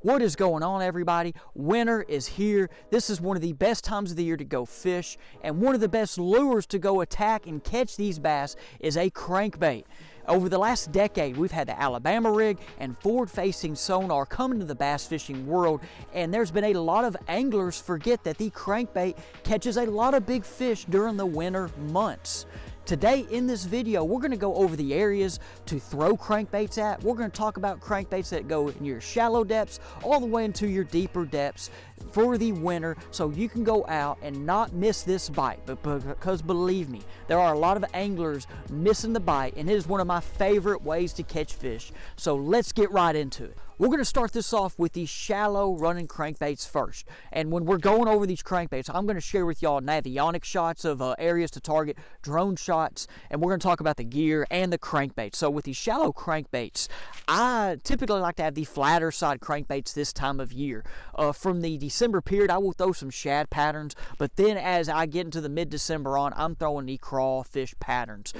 What is going on, everybody? Winter is here. This is one of the best times of the year to go fish, and one of the best lures to go attack and catch these bass is a crankbait. Over the last decade, we've had the Alabama rig and forward-facing sonar come into the bass fishing world, and there's been a lot of anglers forget that the crankbait catches a lot of big fish during the winter months. Today in this video, we're going to go over the areas to throw crankbaits at. We're going to talk about crankbaits that go in your shallow depths all the way into your deeper depths for the winter, so you can go out and not miss this bite. Because believe me, there are a lot of anglers missing the bite, and it is one of my favorite ways to catch fish. So let's get right into it. We're going to start this off with the shallow running crankbaits first. And when we're going over these crankbaits, I'm going to share with y'all navionic shots of areas to target, drone shots, and we're going to talk about the gear and the crankbaits. So with these shallow crankbaits, I typically like to have the flatter side crankbaits this time of year. From the December period, I will throw some shad patterns, but then as I get into the mid-December on, I'm throwing the crawfish patterns.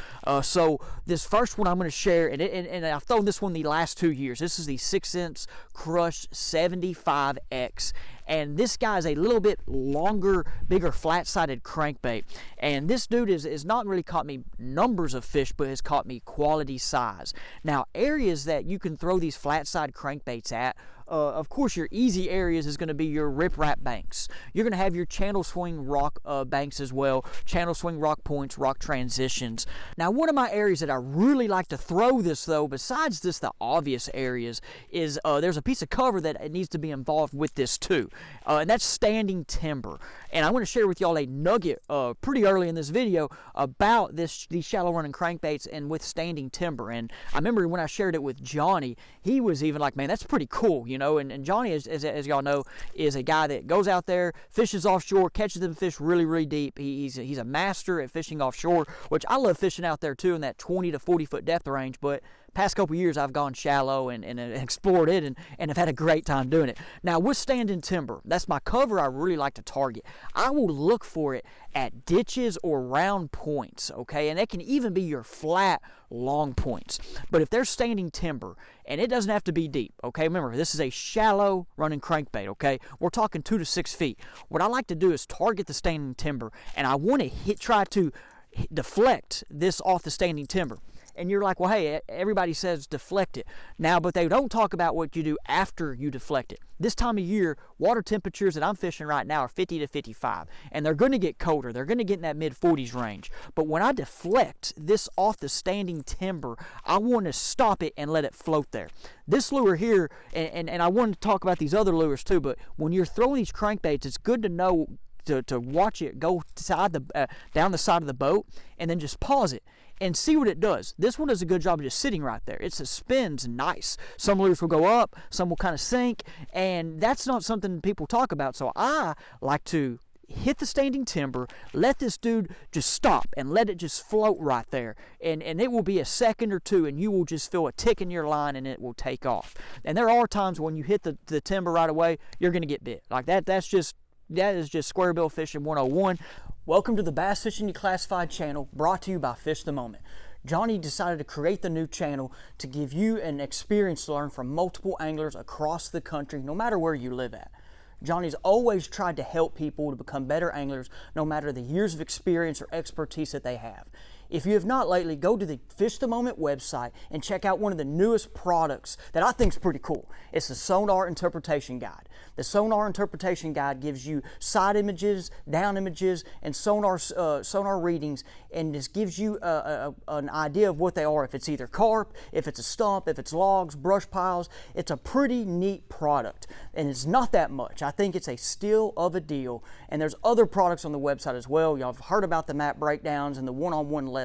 So this first one I'm going to share, and I've thrown this one the last 2 years. This is the 6-inch Crush 75X, and this guy is a little bit longer, bigger, flat-sided crankbait, and this dude is not really caught me numbers of fish, but has caught me quality size. Now, areas that you can throw these flat-side crankbaits at, of course, your easy areas is going to be your riprap banks. You're going to have your channel swing rock banks as well, channel swing rock points, rock transitions. Now, one of my areas that I really like to throw this, though, besides just the obvious areas, is there's a piece of cover that it needs to be involved with this too, and that's standing timber. And I'm going to share with y'all a nugget pretty early in this video about these shallow running crankbaits and with standing timber. And I remember when I shared it with Johnny, he was even like, man, that's pretty cool, you know. And Johnny, as y'all know, is a guy that goes out there, fishes offshore, catches them fish really, really deep. He's a master at fishing offshore, which I love fishing out there too in that 20 to 40 foot depth range. But past couple years, I've gone shallow and explored it and have had a great time doing it. Now, with standing timber, that's my cover I really like to target. I will look for it at ditches or round points, okay? And it can even be your flat, long points. But if there's standing timber, and it doesn't have to be deep, okay? Remember, this is a shallow running crankbait, okay? We're talking 2 to 6 feet. What I like to do is target the standing timber, and I want to try to deflect this off the standing timber. And you're like, well, hey, everybody says deflect it. Now, but they don't talk about what you do after you deflect it. This time of year, water temperatures that I'm fishing right now are 50 to 55. And they're going to get colder. They're going to get in that mid-40s range. But when I deflect this off the standing timber, I want to stop it and let it float there. This lure here, and I want to talk about these other lures too, but when you're throwing these crankbaits, it's good to know to watch it go down the side of the boat and then just pause it and see what it does. This one does a good job of just sitting right there. It suspends nice. Some lures will go up, some will kind of sink, and that's not something people talk about. So I like to hit the standing timber, let this dude just stop and let it just float right there. And it will be a second or two, and you will just feel a tick in your line and it will take off. And there are times when you hit the timber right away, you're going to get bit. Like that is just square bill fishing 101. Welcome to the Bass Fishing Declassified channel, brought to you by Fish the Moment. Johnny decided to create the new channel to give you an experience to learn from multiple anglers across the country, no matter where you live at. Johnny's always tried to help people to become better anglers, no matter the years of experience or expertise that they have. If you have not lately, go to the Fish the Moment website and check out one of the newest products that I think is pretty cool. It's the Sonar Interpretation Guide. The Sonar Interpretation Guide gives you side images, down images, and sonar readings, and just gives you an idea of what they are. If it's either carp, if it's a stump, if it's logs, brush piles. It's a pretty neat product, and it's not that much. I think it's a steal of a deal, and there's other products on the website as well. Y'all have heard about the map breakdowns and the one-on-one lessons,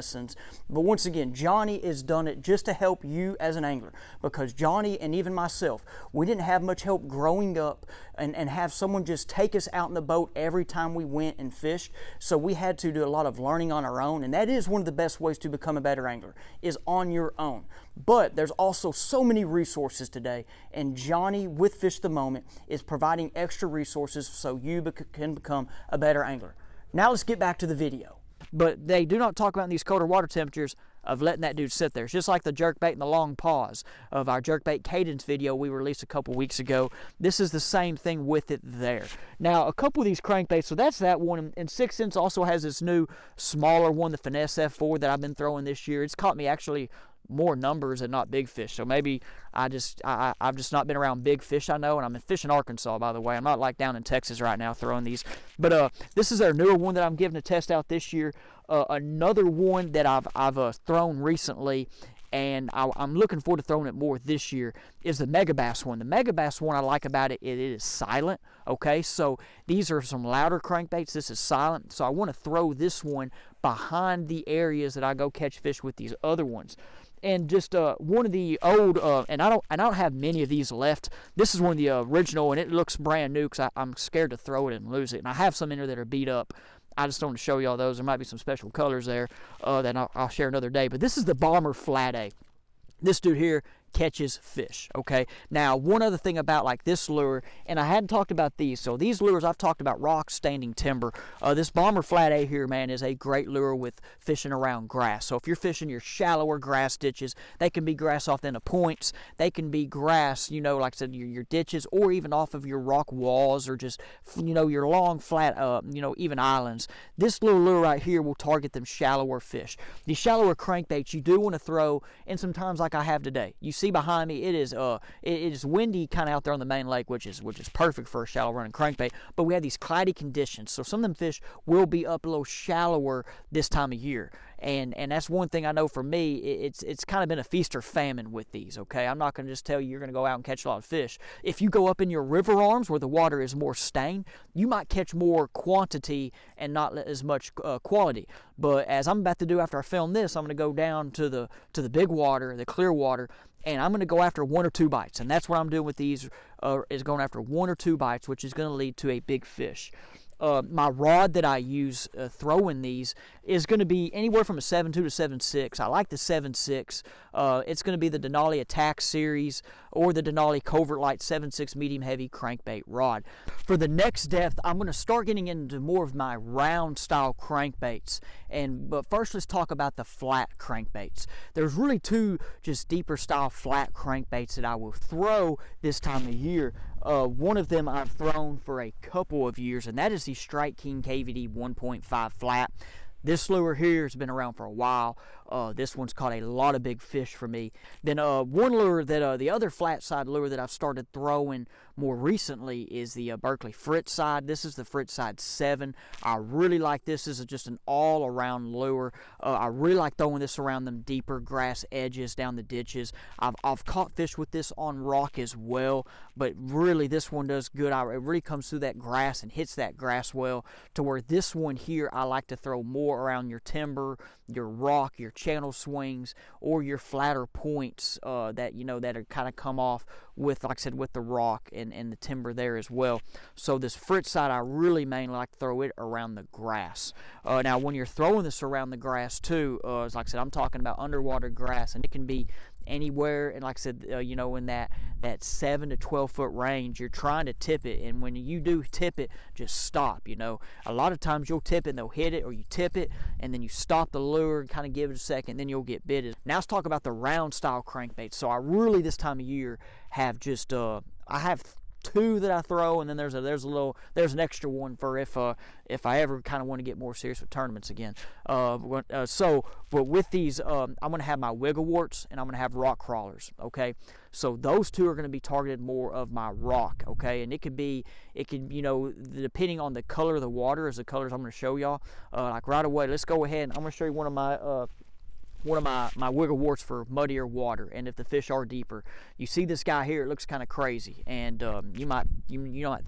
but once again, Johnny has done it just to help you as an angler, because Johnny and even myself, we didn't have much help growing up and have someone just take us out in the boat every time we went and fished. So we had to do a lot of learning on our own, and that is one of the best ways to become a better angler, is on your own. But there's also so many resources today, and Johnny with Fish the Moment is providing extra resources so you can become a better angler. Now let's get back to the video. But they do not talk about in these colder water temperatures of letting that dude sit there. It's just like the jerkbait and the long pause of our jerkbait cadence video we released a couple weeks ago. This is the same thing with it there. Now, a couple of these crankbaits, so that's that one. And 6 Sense also has this new smaller one, the Finesse F4, that I've been throwing this year. It's caught me actually more numbers and not big fish. So maybe I've just not been around big fish, I know, and I'm fishing Arkansas, by the way. I'm not like down in Texas right now throwing these. But this is our newer one that I'm giving a test out this year. Another one that I've thrown recently, and I'm looking forward to throwing it more this year, is the Megabass one. The Megabass one I like about it, it is silent, okay? So these are some louder crankbaits. This is silent, so I want to throw this one behind the areas that I go catch fish with these other ones. And just one of the old, and I don't have many of these left. This is one of the original, and it looks brand new because I'm scared to throw it and lose it. And I have some in there that are beat up. I just don't want to show y'all those. There might be some special colors there that I'll share another day. But this is the Bomber Flat A. This dude here catches fish, okay? Now, one other thing about like this lure, and I hadn't talked about these. So these lures, I've talked about rock, standing timber. This Bomber Flat A here, man, is a great lure with fishing around grass. So if you're fishing your shallower grass ditches, they can be grass off the end of points. They can be grass, you know, like I said, your ditches, or even off of your rock walls, or just, you know, your long, flat, you know, even islands. This little lure right here will target them shallower fish. These shallower crankbaits you do want to throw in some times like I have today. You see behind me, it is windy kind of out there on the main lake, which is perfect for a shallow running crankbait. But we have these cloudy conditions, so some of them fish will be up a little shallower this time of year. And that's one thing I know for me, it's kind of been a feast or famine with these, okay? I'm not going to just tell you you're going to go out and catch a lot of fish. If you go up in your river arms where the water is more stained, you might catch more quantity and not as much quality. But as I'm about to do after I film this, I'm going to go down to the big water, the clear water, and I'm going to go after 1 or 2 bites. And that's what I'm doing with these, is going after 1 or 2 bites, which is going to lead to a big fish. My rod that I use throwing these is going to be anywhere from a 7.2 to 7.6. I like the 7.6. It's going to be the Denali Attack Series or the Denali Covert Light 7.6 medium heavy crankbait rod. For the next depth, I'm going to start getting into more of my round style crankbaits. But first, let's talk about the flat crankbaits. There's really 2 just deeper style flat crankbaits that I will throw this time of year. One of them I've thrown for a couple of years, and that is the Strike King KVD 1.5 flat. This lure here has been around for a while. This one's caught a lot of big fish for me. Then one lure that the other flat side lure that I've started throwing more recently is the Berkeley Fritz side. This is the Fritz side 7. I really like this. This is just an all-around lure. I really like throwing this around them deeper grass edges down the ditches. I've caught fish with this on rock as well, but really this one does good. It really comes through that grass and hits that grass well, to where this one here I like to throw more around your timber, your rock, your channel swings, or your flatter points that are kind of come off with, like I said, with the rock and the timber there as well. So this Fritz side, I really mainly like to throw it around the grass. Now, when you're throwing this around the grass too, like I said, I'm talking about underwater grass, and it can be anywhere, and like I said, in that 7 to 12 foot range. You're trying to tip it, and when you do tip it, just stop. A lot of times you'll tip it and they'll hit it, or you tip it and then you stop the lure and kind of give it a second, then you'll get bitten. Now let's talk about the round style crankbaits. So I really, this time of year, have just I have 2 that I throw, and then there's an extra one for if I ever kind of want to get more serious with tournaments again. But with these, I'm going to have my wiggle warts, and I'm going to have rock crawlers. Okay, so those 2 are going to be targeted more of my rock. Okay, and it could depending on the color of the water, as the colors I'm going to show y'all. Like right away, let's go ahead and I'm going to show you one of my wiggle warts for muddier water, and if the fish are deeper. You see this guy here, it looks kind of crazy, and you might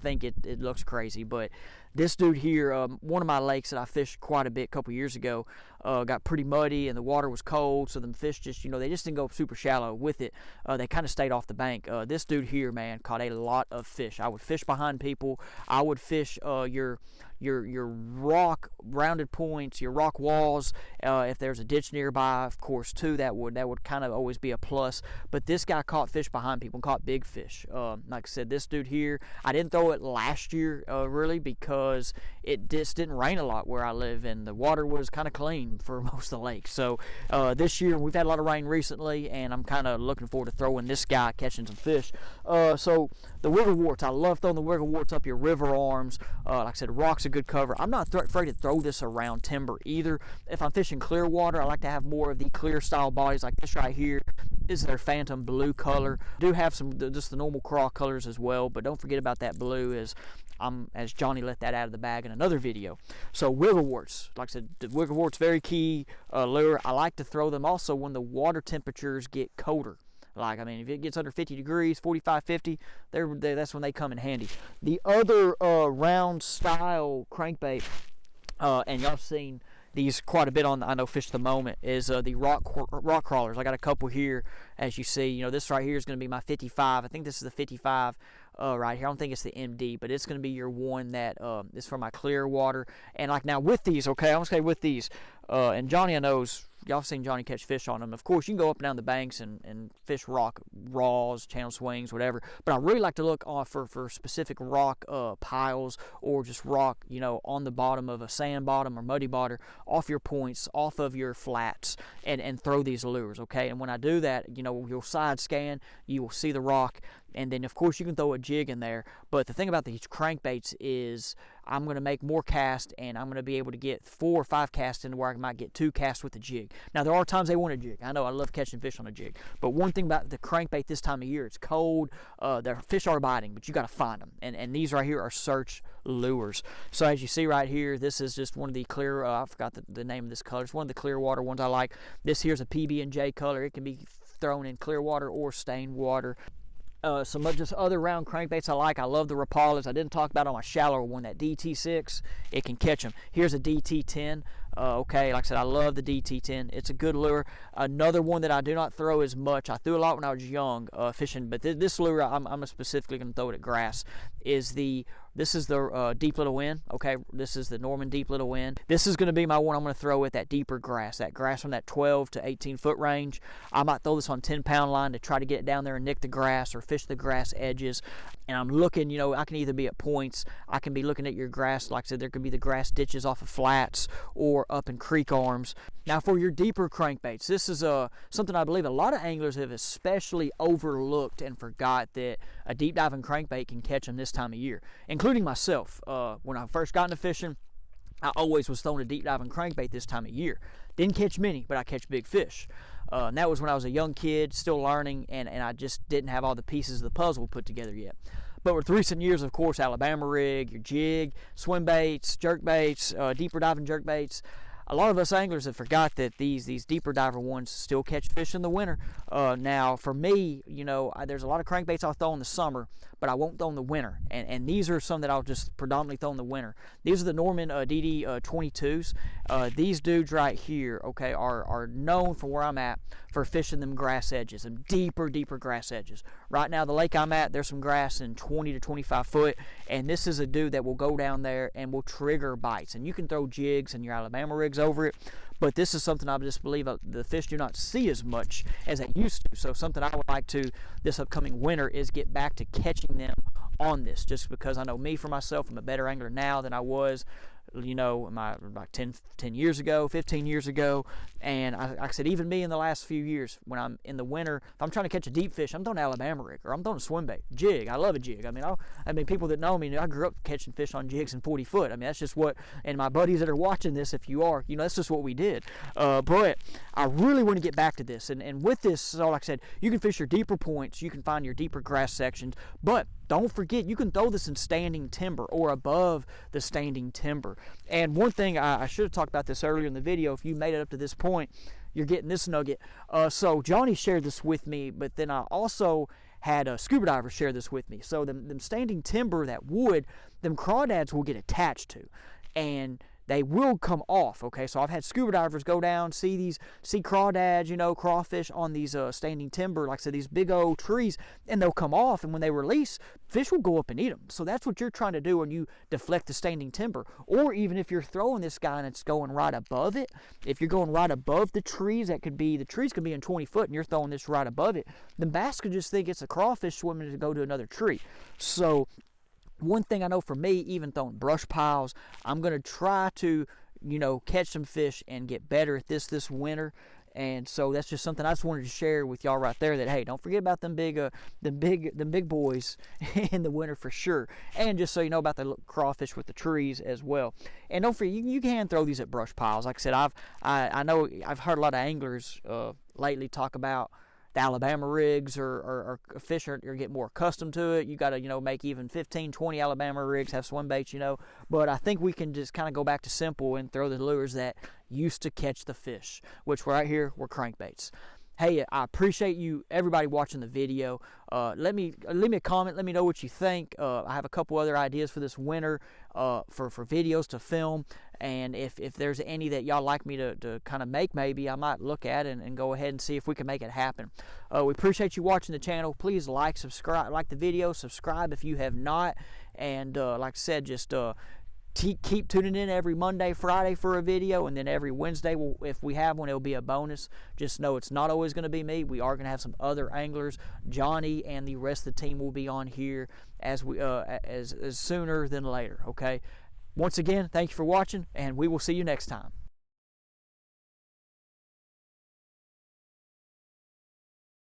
think it looks crazy, but this dude here, one of my lakes that I fished quite a bit a couple years ago, got pretty muddy and the water was cold, so the fish just, they just didn't go super shallow with it. They kind of stayed off the bank. This dude here, man, caught a lot of fish. I would fish behind people. I would fish your rock rounded points, your rock walls. If there's a ditch nearby, of course, too, that would kind of always be a plus. But this guy caught fish behind people and caught big fish. Like I said, this dude here, I didn't throw it last year really because it just didn't rain a lot where I live, and the water was kind of clean for most of the lake. So this year we've had a lot of rain recently, and I'm kind of looking forward to throwing this guy, catching some fish. So the wiggle warts, I love throwing the wiggle warts up your river arms. Like I said, rock's a good cover. I'm not afraid to throw this around timber either. If I'm fishing clear water, I like to have more of the clear style bodies like this right here. This is their phantom blue color. Do have some just the normal craw colors as well, but don't forget about that blue, as Johnny let that out of the bag in another video. So wiggle warts, like I said, the wiggle warts very key lure. I like to throw them also when the water temperatures get colder. Like, I mean, if it gets under 50 degrees, 45, 50, that's when they come in handy. The other round style crankbait, and y'all seen these quite a bit on, I know, Fish at the Moment, is the rock crawlers. I got a couple here, as you see. You know, this right here is going to be my 55. I think this is the 55 right here. I don't think it's the MD, but it's going to be your one that is for my clear water. And like now with these, okay, I'm going to say with these, and Johnny, I knows, y'all seen Johnny catch fish on them. Of course, you can go up and down the banks and fish rock raws, channel swings, whatever. But I really like to look for specific rock piles, or just rock, you know, on the bottom of a sand bottom or muddy bottom, off your points, off of your flats, and throw these lures, okay? And when I do that, you know, you'll side scan, you will see the rock, and then of course you can throw a jig in there. But the thing about these crankbaits is I'm going to make more casts, and I'm going to be able to get 4 or 5 casts into where I might get 2 casts with a jig. Now, there are times they want a jig. I know I love catching fish on a jig. But one thing about the crankbait this time of year, it's cold. The fish are biting, but you got to find them. And these right here are search lures. So as you see right here, this is just one of the clear, I forgot the name of this color. It's one of the clear water ones I like. This here's a PB&J color. It can be thrown in clear water or stained water. Some just other round crankbaits I like. I love the Rapalas. I didn't talk about on my shallower one, that DT6. It can catch them. Here's a DT10. Okay, like I said, I love the DT10. It's a good lure. Another one that I do not throw as much. I threw a lot when I was young fishing, but this lure I'm specifically going to throw it at grass. This is the Deep Little Wind. Okay, this is the Norman Deep Little Wind. This is going to be my one I'm going to throw at that deeper grass. That grass from that 12 to 18 foot range. I might throw this on 10-pound line to try to get it down there and nick the grass or fish the grass edges. And I'm looking, you know, I can either be at points, I can be looking at your grass. Like I said, there could be the grass ditches off of flats or up in creek arms. Now for your deeper crankbaits, this is something I believe a lot of anglers have especially overlooked and forgot that a deep diving crankbait can catch them this time of year, including myself. When I first got into fishing, I always was throwing a deep diving crankbait this time of year. Didn't catch many, but I catch big fish. And that was when I was a young kid, still learning, and I just didn't have all the pieces of the puzzle put together yet. But with recent years, of course, Alabama rig, your jig, swim baits, jerk baits, deeper diving jerk baits, a lot of us anglers have forgot that these deeper diver ones still catch fish in the winter. Now, for me, you know, there's a lot of crankbaits I'll throw in the summer, but I won't throw in the winter. And these are some that I'll just predominantly throw in the winter. These are the Norman DD 22s. These dudes right here, okay, are known for where I'm at for fishing them grass edges, and deeper grass edges. Right now, the lake I'm at, there's some grass in 20 to 25 foot, and this is a dude that will go down there and will trigger bites. And you can throw jigs and your Alabama rigs over it, but this is something I just believe the fish do not see as much as they used to. So something I would like to this upcoming winter is get back to catching them on this, just because I know me for myself, I'm a better angler now than I was, you know, like 10 years ago, 15 years ago. And like I said, even me in the last few years, when I'm in the winter, if I'm trying to catch a deep fish, I'm throwing an Alabama rig, or I'm throwing a swim bait, jig. I love a jig. I mean, people that know me, I grew up catching fish on jigs in 40 foot. I mean, that's just what, and my buddies that are watching this, if you are, you know, that's just what we did. But I really want to get back to this. And with this, so like I said, you can fish your deeper points, you can find your deeper grass sections, but don't forget, you can throw this in standing timber or above the standing timber. And one thing, I should have talked about this earlier in the video. If you made it up to this point, you're getting this nugget. So Johnny shared this with me, but then I also had a scuba diver share this with me. So them standing timber, that wood, them crawdads will get attached to, and they will come off, okay? So I've had scuba divers go down, see crawdads, you know, crawfish on these standing timber, like I said, these big old trees, and they'll come off, and when they release, fish will go up and eat them. So that's what you're trying to do when you deflect the standing timber. Or even if you're throwing this guy and it's going right above it, if you're going right above the trees, the trees could be in 20 foot, and you're throwing this right above it, the bass could just think it's a crawfish swimming to go to another tree. So one thing I know for me, even throwing brush piles, I'm going to try to, catch some fish and get better at this winter. And so that's just something I just wanted to share with y'all right there, that hey, don't forget about them big boys in the winter for sure. And just so you know about the crawfish with the trees as well. And don't forget, you can throw these at brush piles. Like I said, I know I've heard a lot of anglers lately talk about the Alabama rigs, or fish are getting more accustomed to it. You got to, make even 15, 20 Alabama rigs, have swim baits, But I think we can just kind of go back to simple and throw the lures that used to catch the fish, which right here were crankbaits. Hey, I appreciate you, everybody watching the video. Leave me a comment. Let me know what you think. I have a couple other ideas for this winter for videos to film. And if there's any that y'all like me to kind of make, maybe I might look at it and go ahead and see if we can make it happen. We appreciate you watching the channel. Please subscribe, like the video, subscribe if you have not. And like I said, just keep tuning in every Monday, Friday for a video, and then every Wednesday, if we have one, it'll be a bonus. Just know it's not always going to be me. We are going to have some other anglers. Johnny and the rest of the team will be on here as sooner than later. Okay. Once again, thank you for watching, and we will see you next time.